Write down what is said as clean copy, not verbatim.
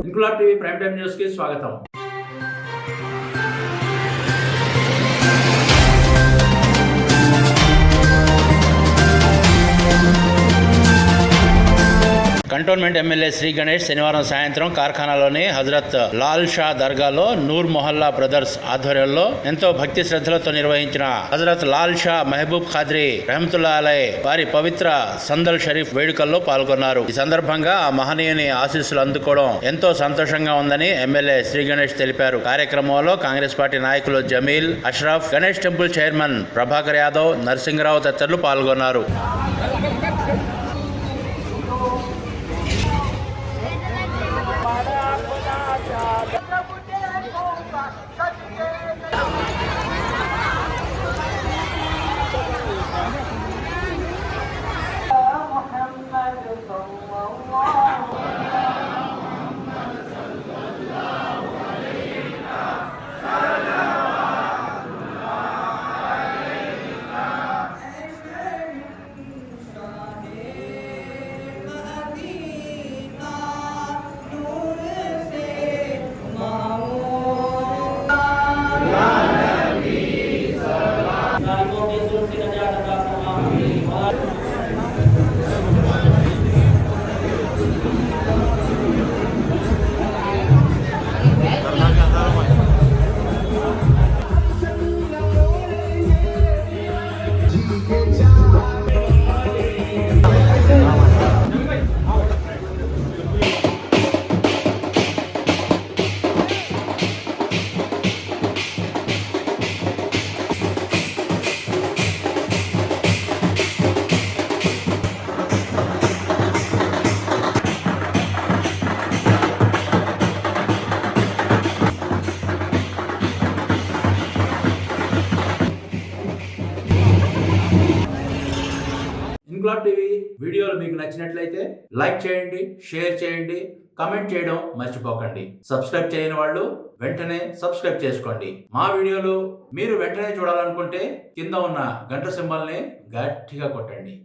Inquilab TV prime time news కి స్వాగతం. Cantonment MLA Shri Ganesh శనివారం సాయంత్రం కార్ఖానాలోని హజరత్ లాల్ షా దర్గాలో నూర్ మొహల్లా బ్రదర్స్ ఆధ్వర్యంలో ఎంతో భక్తి శ్రద్ధలతో నిర్వహించిన హజరత్ లాల్ షా మహబూబ్ ఖాద్రీ రహమతుల్లా అలై వారి పవిత్ర సందల్ షరీఫ్ వేడుకల్లో పాల్గొన్నారు. ఈ సందర్భంగా ఆ మహనీయుని ఆశీస్సులు అందుకోవడం ఎంతో సంతోషంగా ఉందని ఎమ్మెల్యే శ్రీ గణేష్ తెలిపారు. కార్యక్రమంలో కాంగ్రెస్ పార్టీ నాయకులు జమీల్, అష్రఫ్, గణేష్ టెంపుల్ చైర్మన్ ప్రభాకర్ యాదవ్, నరసింగరావు తదితరులు పాల్గొన్నారు. ఇంక్లాబ్ టీవీ వీడియోలు మీకు నచ్చినట్లయితే లైక్ చేయండి, షేర్ చేయండి, కమెంట్ చేయడం మర్చిపోకండి. సబ్స్క్రైబ్ చేయని వాళ్ళు వెంటనే సబ్స్క్రైబ్ చేసుకోండి. మా వీడియోలు మీరు వెంటనే చూడాలనుకుంటే కింద ఉన్న గంట సింబల్ని గట్టిగా కొట్టండి.